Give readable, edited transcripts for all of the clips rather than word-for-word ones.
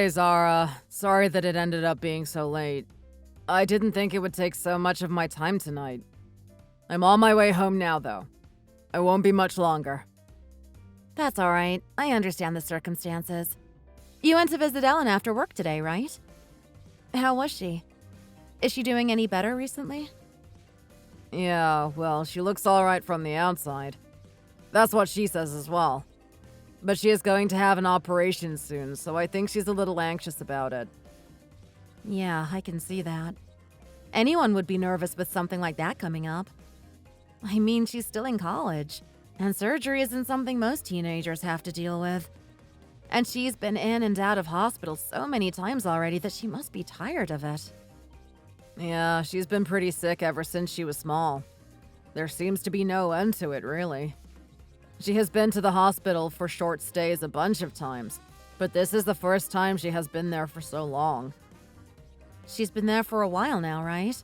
Hey, Zara. Sorry that it ended up being so late. I didn't think it would take so much of my time tonight. I'm on my way home now, though. I won't be much longer. That's all right. I understand the circumstances. You went to visit Ellen after work today, right? How was she? Is she doing any better recently? Yeah, well, she looks alright from the outside. That's what she says as well. But she is going to have an operation soon, so I think she's a little anxious about it. Yeah, I can see that. Anyone would be nervous with something like that coming up. I mean, she's still in college, and surgery isn't something most teenagers have to deal with. And she's been in and out of hospital so many times already that she must be tired of it. Yeah, she's been pretty sick ever since she was small. There seems to be no end to it, really. She has been to the hospital for short stays a bunch of times, but this is the first time she has been there for so long. She's been there for a while now, right?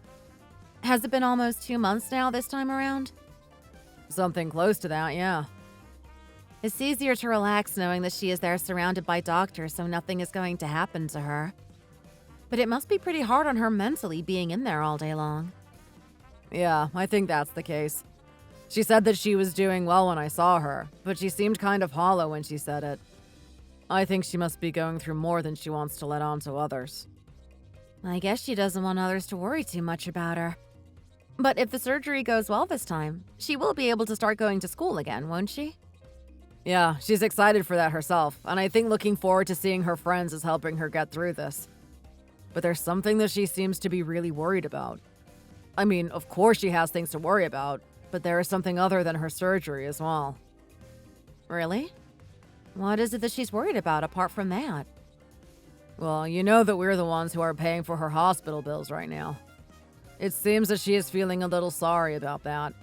Has it been almost 2 months now this time around? Something close to that, yeah. It's easier to relax knowing that she is there surrounded by doctors so nothing is going to happen to her. But it must be pretty hard on her mentally being in there all day long. Yeah, I think that's the case. She said that she was doing well when I saw her, but she seemed kind of hollow when she said it. I think she must be going through more than she wants to let on to others. I guess she doesn't want others to worry too much about her. But if the surgery goes well this time, she will be able to start going to school again, won't she? Yeah, she's excited for that herself, and I think looking forward to seeing her friends is helping her get through this. But there's something that she seems to be really worried about. I mean, of course she has things to worry about, but there is something other than her surgery as well. Really? What is it that she's worried about apart from that? Well, you know that we're the ones who are paying for her hospital bills right now. It seems that she is feeling a little sorry about that.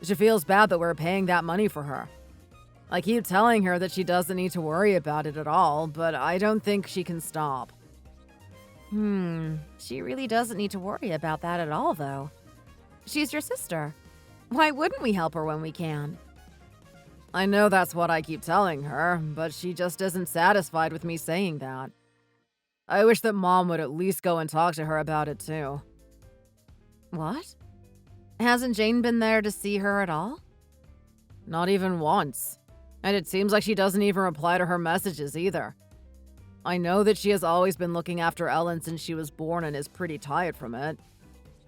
She feels bad that we're paying that money for her. I keep telling her that she doesn't need to worry about it at all, but I don't think she can stop. She really doesn't need to worry about that at all, though. She's your sister. Why wouldn't we help her when we can? I know that's what I keep telling her, but she just isn't satisfied with me saying that. I wish that Mom would at least go and talk to her about it too. What? Hasn't Jane been there to see her at all? Not even once. And it seems like she doesn't even reply to her messages either. I know that she has always been looking after Ellen since she was born and is pretty tired from it.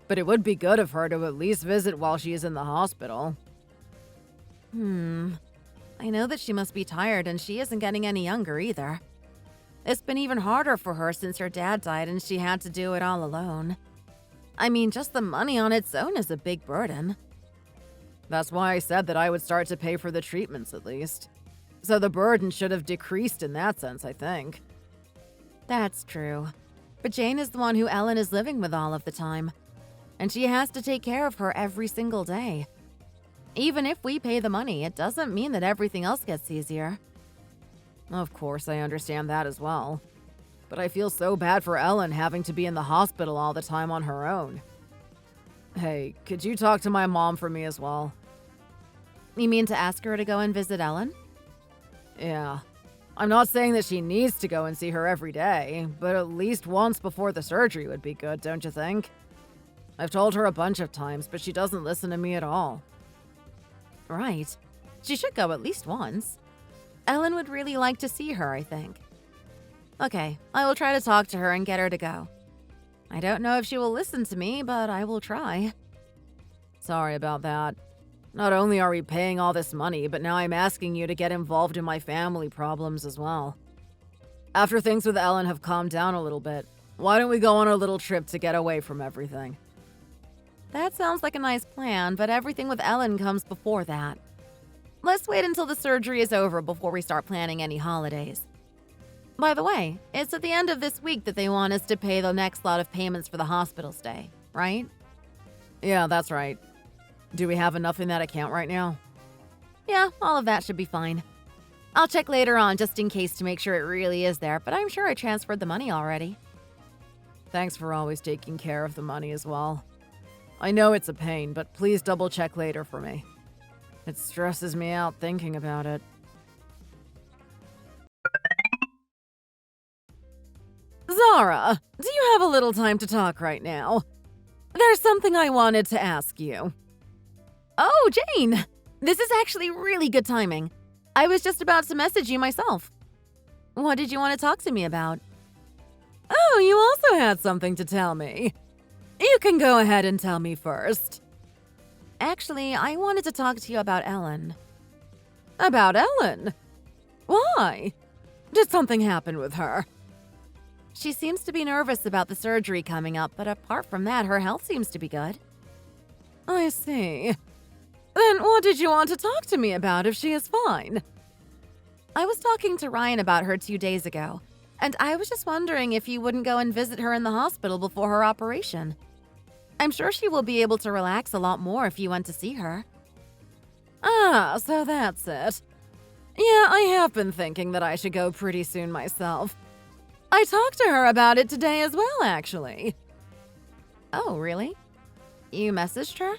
But it would be good of her to at least visit while she is in the hospital. I know that she must be tired and she isn't getting any younger either. It's been even harder for her since her dad died and she had to do it all alone. I mean, just the money on its own is a big burden. That's why I said that I would start to pay for the treatments at least. So the burden should have decreased in that sense, I think. That's true. But Jane is the one who Ellen is living with all of the time. And she has to take care of her every single day. Even if we pay the money, it doesn't mean that everything else gets easier. Of course, I understand that as well. But I feel so bad for Ellen having to be in the hospital all the time on her own. Hey, could you talk to my mom for me as well? You mean to ask her to go and visit Ellen? Yeah. I'm not saying that she needs to go and see her every day, but at least once before the surgery would be good, don't you think? I've told her a bunch of times, but she doesn't listen to me at all. Right. She should go at least once. Ellen would really like to see her, I think. Okay, I will try to talk to her and get her to go. I don't know if she will listen to me, but I will try. Sorry about that. Not only are we paying all this money, but now I'm asking you to get involved in my family problems as well. After things with Ellen have calmed down a little bit, why don't we go on a little trip to get away from everything? That sounds like a nice plan, but everything with Ellen comes before that. Let's wait until the surgery is over before we start planning any holidays. By the way, it's at the end of this week that they want us to pay the next lot of payments for the hospital stay, right? Yeah, that's right. Do we have enough in that account right now? Yeah, all of that should be fine. I'll check later on just in case to make sure it really is there, but I'm sure I transferred the money already. Thanks for always taking care of the money as well. I know it's a pain, but please double check later for me. It stresses me out thinking about it. Zara, do you have a little time to talk right now? There's something I wanted to ask you. Oh, Jane! This is actually really good timing. I was just about to message you myself. What did you want to talk to me about? Oh, you also had something to tell me. You can go ahead and tell me first. Actually, I wanted to talk to you about Ellen. About Ellen? Why? Did something happen with her? She seems to be nervous about the surgery coming up, but apart from that, her health seems to be good. I see. Then what did you want to talk to me about if she is fine? I was talking to Ryan about her 2 days ago, and I was just wondering if you wouldn't go and visit her in the hospital before her operation. I'm sure she will be able to relax a lot more if you went to see her. Ah, so that's it. Yeah, I have been thinking that I should go pretty soon myself. I talked to her about it today as well, actually. Oh, really? You messaged her?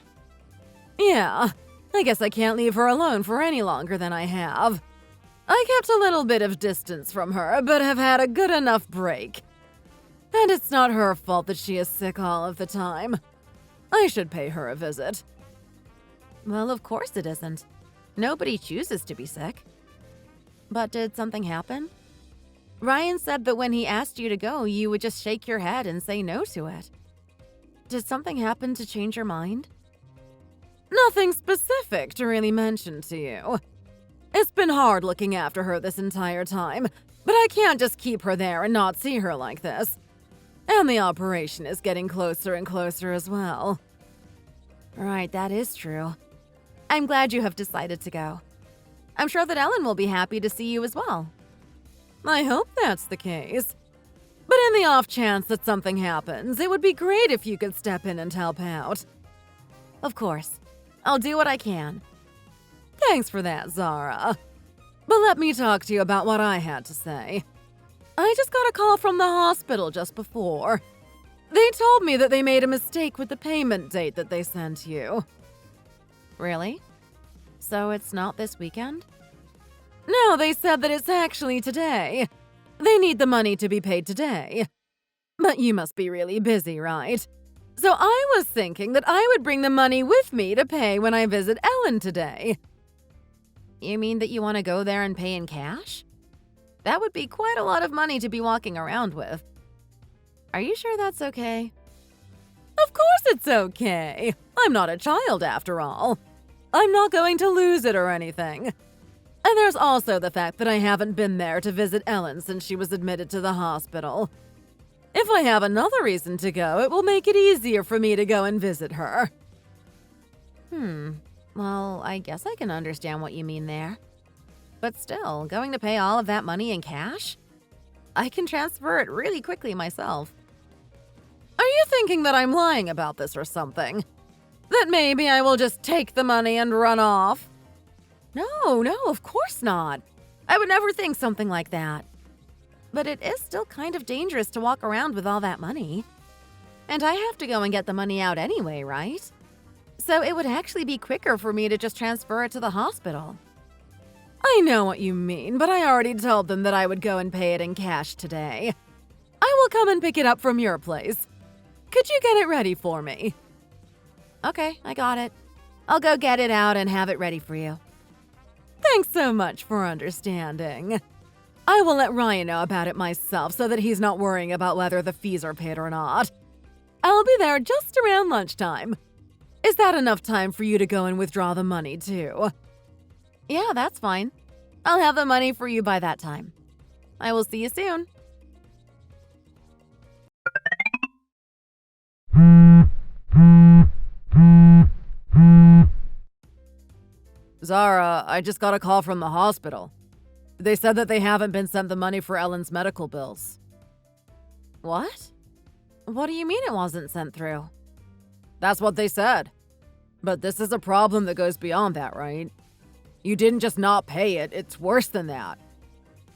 Yeah, I guess I can't leave her alone for any longer than I have. I kept a little bit of distance from her, but have had a good enough break. And it's not her fault that she is sick all of the time. I should pay her a visit. Well, of course it isn't. Nobody chooses to be sick. But did something happen? Ryan said that when he asked you to go, you would just shake your head and say no to it. Did something happen to change your mind? Nothing specific to really mention to you. It's been hard looking after her this entire time, but I can't just keep her there and not see her like this. And the operation is getting closer and closer as well. Right, that is true. I'm glad you have decided to go. I'm sure that Ellen will be happy to see you as well. I hope that's the case. But in the off chance that something happens, it would be great if you could step in and help out. Of course. I'll do what I can. Thanks for that, Zara. But let me talk to you about what I had to say. I just got a call from the hospital just before. They told me that they made a mistake with the payment date that they sent you. Really? So it's not this weekend? No, they said that it's actually today. They need the money to be paid today. But you must be really busy, right? So I was thinking that I would bring the money with me to pay when I visit Ellen today. You mean that you want to go there and pay in cash? That would be quite a lot of money to be walking around with. Are you sure that's okay? Of course it's okay. I'm not a child after all. I'm not going to lose it or anything. And there's also the fact that I haven't been there to visit Ellen since she was admitted to the hospital. If I have another reason to go, it will make it easier for me to go and visit her. Well, I guess I can understand what you mean there. But still, going to pay all of that money in cash? I can transfer it really quickly myself. Are you thinking that I'm lying about this or something? That maybe I will just take the money and run off? No, of course not. I would never think something like that. But it is still kind of dangerous to walk around with all that money. And I have to go and get the money out anyway, right? So it would actually be quicker for me to just transfer it to the hospital. I know what you mean, but I already told them that I would go and pay it in cash today. I will come and pick it up from your place. Could you get it ready for me? Okay, I got it. I'll go get it out and have it ready for you. Thanks so much for understanding. I will let Ryan know about it myself so that he's not worrying about whether the fees are paid or not. I'll be there just around lunchtime. Is that enough time for you to go and withdraw the money, too? Yeah, that's fine. I'll have the money for you by that time. I will see you soon. Zara, I just got a call from the hospital. They said that they haven't been sent the money for Ellen's medical bills. What? What do you mean it wasn't sent through? That's what they said. But this is a problem that goes beyond that, right? You didn't just not pay it, it's worse than that.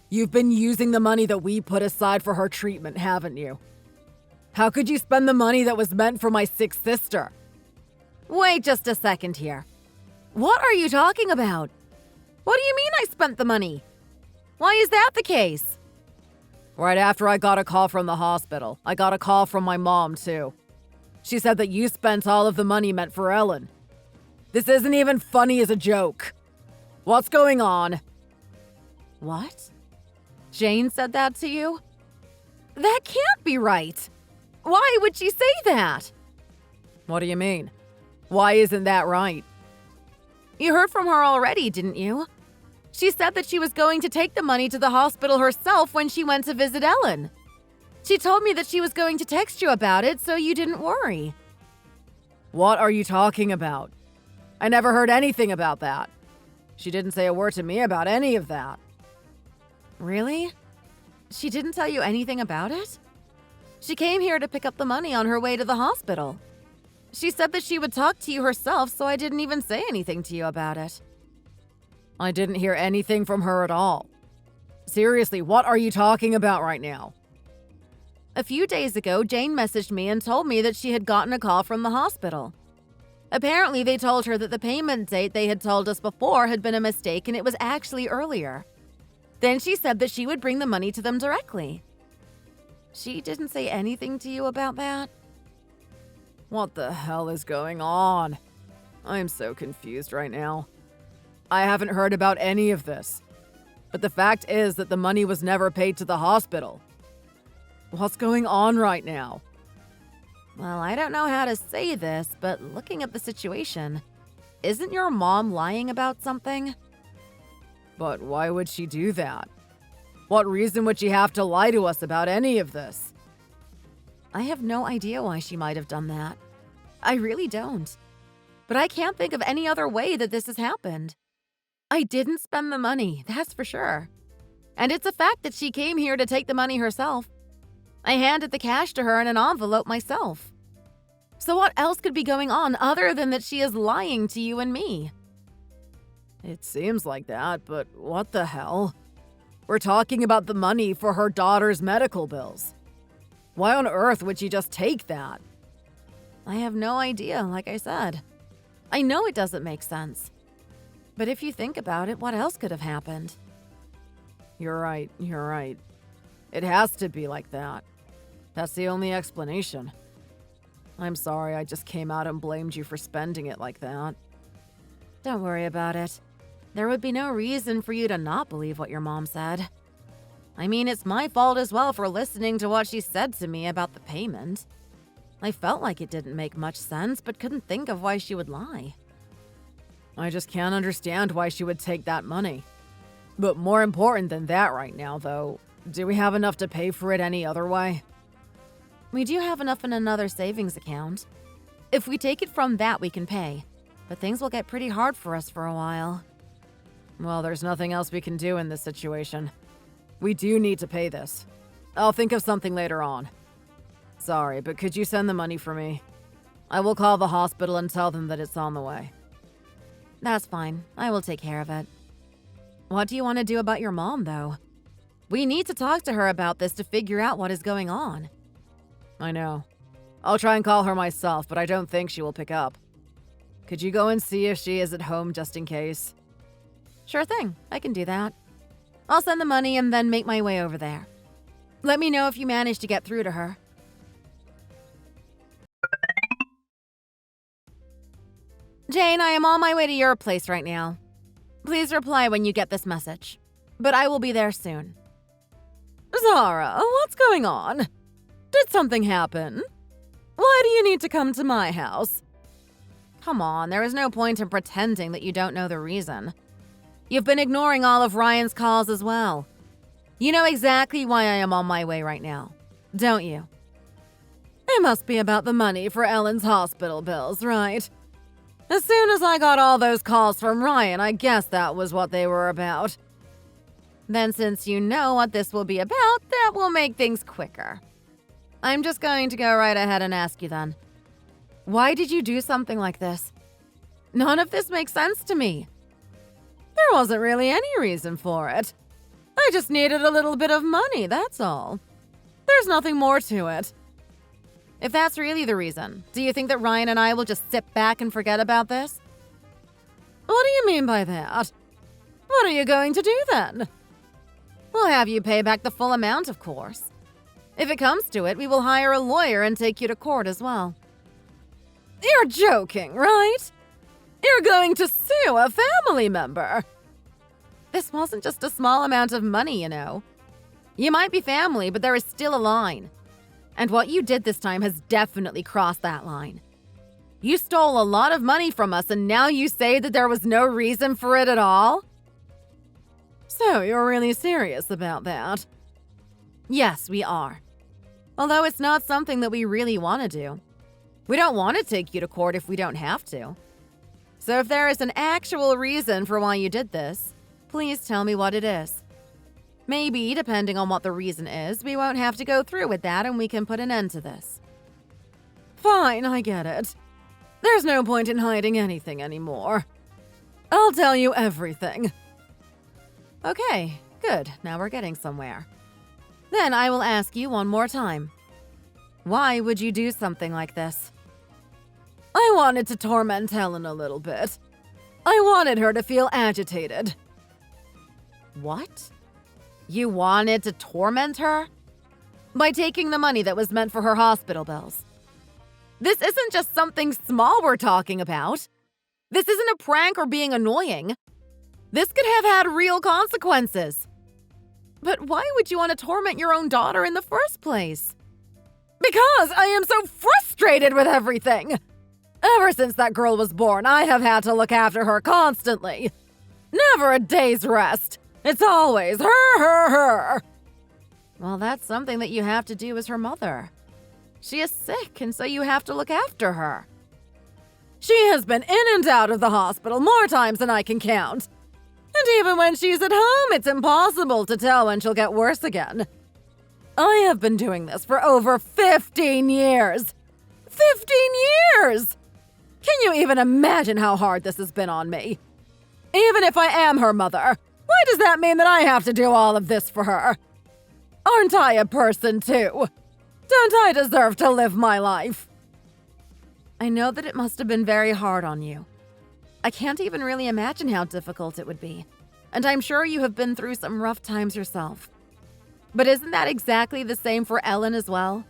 You've been using the money that we put aside for her treatment, haven't you? How could you spend the money that was meant for my sick sister? Wait just a second here. What are you talking about? What do you mean I spent the money? Why is that the case? Right after I got a call from the hospital, I got a call from my mom, too. She said that you spent all of the money meant for Ellen. This isn't even funny as a joke. What's going on? What? Jane said that to you? That can't be right. Why would she say that? What do you mean? Why isn't that right? You heard from her already, didn't you? She said that she was going to take the money to the hospital herself when she went to visit Ellen. She told me that she was going to text you about it, so you didn't worry. What are you talking about? I never heard anything about that. She didn't say a word to me about any of that. Really? She didn't tell you anything about it? She came here to pick up the money on her way to the hospital. She said that she would talk to you herself, so I didn't even say anything to you about it. I didn't hear anything from her at all. Seriously, what are you talking about right now? A few days ago, Jane messaged me and told me that she had gotten a call from the hospital. Apparently, they told her that the payment date they had told us before had been a mistake and it was actually earlier. Then she said that she would bring the money to them directly. She didn't say anything to you about that? What the hell is going on? I'm so confused right now. I haven't heard about any of this. But the fact is that the money was never paid to the hospital. What's going on right now? Well, I don't know how to say this, but looking at the situation, isn't your mom lying about something? But why would she do that? What reason would she have to lie to us about any of this? I have no idea why she might have done that. I really don't. But I can't think of any other way that this has happened. I didn't spend the money, that's for sure. And it's a fact that she came here to take the money herself. I handed the cash to her in an envelope myself. So what else could be going on other than that she is lying to you and me? It seems like that, but what the hell? We're talking about the money for her daughter's medical bills. Why on earth would she just take that? I have no idea, like I said. I know it doesn't make sense. But if you think about it, what else could have happened? You're right. It has to be like that. That's the only explanation. I'm sorry I just came out and blamed you for spending it like that. Don't worry about it. There would be no reason for you to not believe what your mom said. I mean, it's my fault as well for listening to what she said to me about the payment. I felt like it didn't make much sense, but couldn't think of why she would lie. I just can't understand why she would take that money. But more important than that right now, though, do we have enough to pay for it any other way? We do have enough in another savings account. If we take it from that, we can pay. But things will get pretty hard for us for a while. Well, there's nothing else we can do in this situation. We do need to pay this. I'll think of something later on. Sorry, but could you send the money for me? I will call the hospital and tell them that it's on the way. That's fine. I will take care of it. What do you want to do about your mom, though? We need to talk to her about this to figure out what is going on. I know. I'll try and call her myself, but I don't think she will pick up. Could you go and see if she is at home just in case? Sure thing. I can do that. I'll send the money and then make my way over there. Let me know if you manage to get through to her. Jane, I am on my way to your place right now. Please reply when you get this message. But I will be there soon. Zara, what's going on? Did something happen? Why do you need to come to my house? Come on, there is no point in pretending that you don't know the reason. You've been ignoring all of Ryan's calls as well. You know exactly why I am on my way right now, don't you? It must be about the money for Ellen's hospital bills, right? As soon as I got all those calls from Ryan, I guess that was what they were about. Then since you know what this will be about, that will make things quicker. I'm just going to go right ahead and ask you then. Why did you do something like this? None of this makes sense to me. There wasn't really any reason for it. I just needed a little bit of money, that's all. There's nothing more to it. If that's really the reason, do you think that Ryan and I will just sit back and forget about this? What do you mean by that? What are you going to do then? We'll have you pay back the full amount, of course. If it comes to it, we will hire a lawyer and take you to court as well. You're joking, right? You're going to sue a family member. This wasn't just a small amount of money, you know. You might be family, but there is still a line. And what you did this time has definitely crossed that line. You stole a lot of money from us, and now you say that there was no reason for it at all? So you're really serious about that? Yes, we are. Although it's not something that we really want to do. We don't want to take you to court if we don't have to. So if there is an actual reason for why you did this, please tell me what it is. Maybe, depending on what the reason is, we won't have to go through with that and we can put an end to this. Fine, I get it. There's no point in hiding anything anymore. I'll tell you everything. Okay, good. Now we're getting somewhere. Then I will ask you one more time. Why would you do something like this? I wanted to torment Helen a little bit. I wanted her to feel agitated. What? You wanted to torment her? By taking the money that was meant for her hospital bills. This isn't just something small we're talking about. This isn't a prank or being annoying. This could have had real consequences. But why would you want to torment your own daughter in the first place? Because I am so frustrated with everything. Ever since that girl was born, I have had to look after her constantly. Never a day's rest. It's always her. Well, that's something that you have to do as her mother. She is sick, and so you have to look after her. She has been in and out of the hospital more times than I can count. And even when she's at home, it's impossible to tell when she'll get worse again. I have been doing this for over 15 years. 15 years! Can you even imagine how hard this has been on me? Even if I am her mother, why does that mean that I have to do all of this for her? Aren't I a person too? Don't I deserve to live my life? I know that it must have been very hard on you. I can't even really imagine how difficult it would be. And I'm sure you have been through some rough times yourself. But isn't that exactly the same for Ellen as well?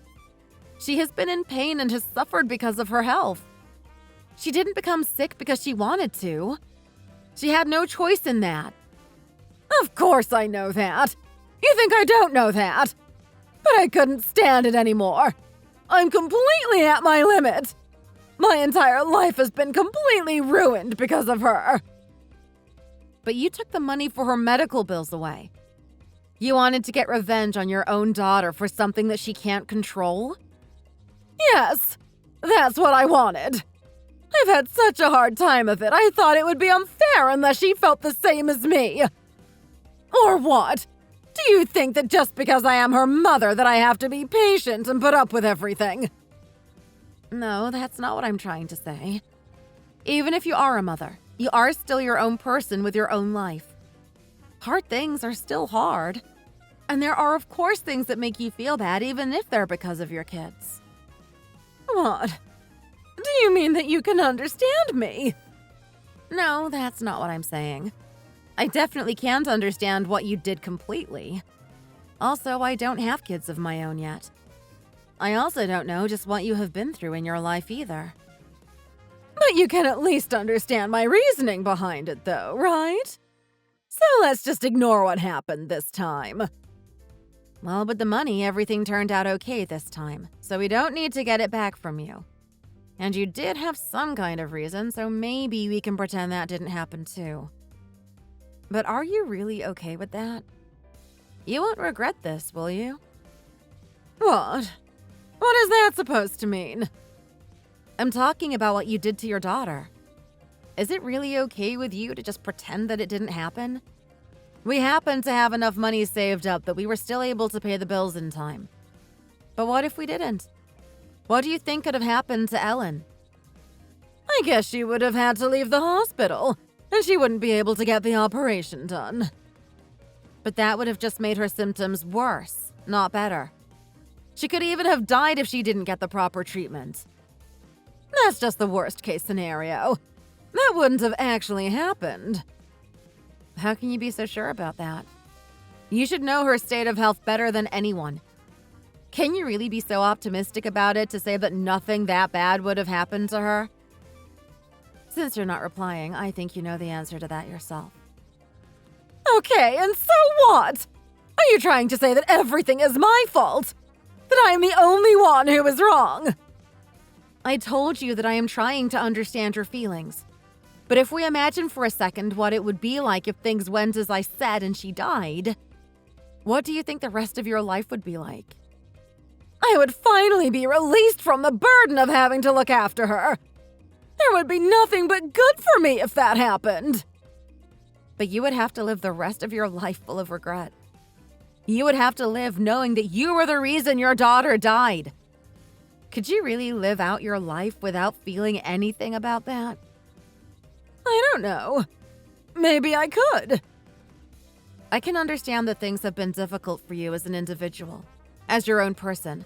She has been in pain and has suffered because of her health. She didn't become sick because she wanted to. She had no choice in that. Of course I know that. You think I don't know that? But I couldn't stand it anymore. I'm completely at my limit. My entire life has been completely ruined because of her. But you took the money for her medical bills away. You wanted to get revenge on your own daughter for something that she can't control? Yes, that's what I wanted. I've had such a hard time of it, I thought it would be unfair unless she felt the same as me. Or what? Do you think that just because I am her mother that I have to be patient and put up with everything? No, that's not what I'm trying to say. Even if you are a mother, you are still your own person with your own life. Hard things are still hard. And there are, of course, things that make you feel bad, even if they're because of your kids. What? Do you mean that you can understand me? No, that's not what I'm saying. I definitely can't understand what you did completely. Also, I don't have kids of my own yet. I also don't know just what you have been through in your life either. But you can at least understand my reasoning behind it, though, right? So let's just ignore what happened this time. Well, with the money, everything turned out okay this time, so we don't need to get it back from you. And you did have some kind of reason, so maybe we can pretend that didn't happen too. But are you really okay with that? You won't regret this, will you? What? What is that supposed to mean? I'm talking about what you did to your daughter. Is it really okay with you to just pretend that it didn't happen? We happened to have enough money saved up that we were still able to pay the bills in time. But what if we didn't? What do you think could have happened to Ellen? I guess she would have had to leave the hospital, and she wouldn't be able to get the operation done. But that would have just made her symptoms worse, not better. She could even have died if she didn't get the proper treatment. That's just the worst case scenario. That wouldn't have actually happened. How can you be so sure about that? You should know her state of health better than anyone. Can you really be so optimistic about it to say that nothing that bad would have happened to her? Since you're not replying, I think you know the answer to that yourself. Okay, and so what? Are you trying to say that everything is my fault? That I am the only one who is wrong? I told you that I am trying to understand your feelings. But if we imagine for a second what it would be like if things went as I said and she died, what do you think the rest of your life would be like? I would finally be released from the burden of having to look after her. There would be nothing but good for me if that happened. But you would have to live the rest of your life full of regret. You would have to live knowing that you were the reason your daughter died. Could you really live out your life without feeling anything about that? I don't know. Maybe I could. I can understand that things have been difficult for you as an individual, as your own person.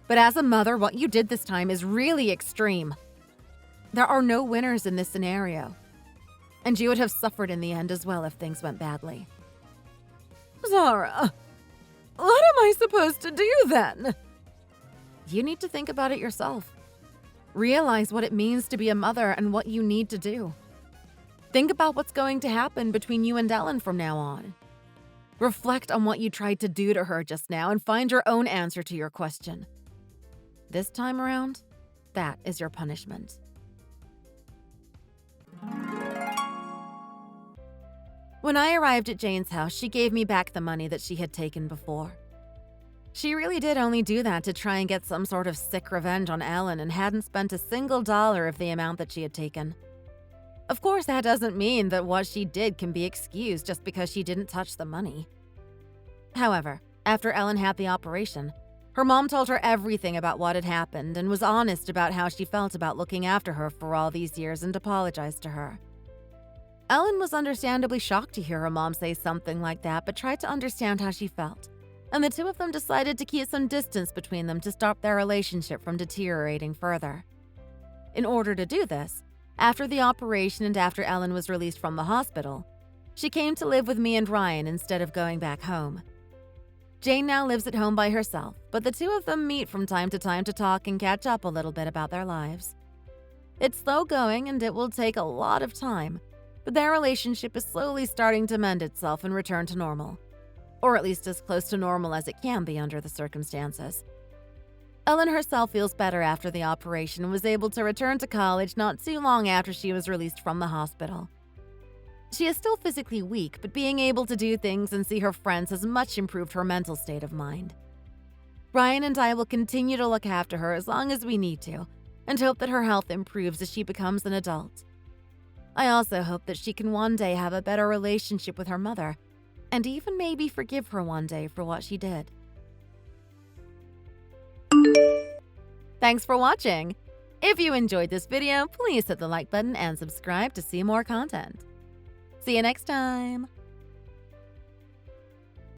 But as a mother, what you did this time is really extreme. There are no winners in this scenario. And you would have suffered in the end as well if things went badly. Zara, what am I supposed to do then? You need to think about it yourself. Realize what it means to be a mother and what you need to do. Think about what's going to happen between you and Ellen from now on. Reflect on what you tried to do to her just now and find your own answer to your question. This time around, that is your punishment. When I arrived at Jane's house, she gave me back the money that she had taken before. She really did only do that to try and get some sort of sick revenge on Ellen and hadn't spent a single dollar of the amount that she had taken. Of course, that doesn't mean that what she did can be excused just because she didn't touch the money. However, after Ellen had the operation, her mom told her everything about what had happened and was honest about how she felt about looking after her for all these years and apologized to her. Ellen was understandably shocked to hear her mom say something like that, but tried to understand how she felt, and the two of them decided to keep some distance between them to stop their relationship from deteriorating further. In order to do this, after the operation and after Ellen was released from the hospital, she came to live with me and Ryan instead of going back home. Jane now lives at home by herself, but the two of them meet from time to talk and catch up a little bit about their lives. It's slow going and it will take a lot of time, but their relationship is slowly starting to mend itself and return to normal, or at least as close to normal as it can be under the circumstances. Ellen herself feels better after the operation and was able to return to college not too long after she was released from the hospital. She is still physically weak, but being able to do things and see her friends has much improved her mental state of mind. Ryan and I will continue to look after her as long as we need to, and hope that her health improves as she becomes an adult. I also hope that she can one day have a better relationship with her mother, and even maybe forgive her one day for what she did. Thanks for watching! If you enjoyed this video, please hit the like button and subscribe to see more content. See you next time!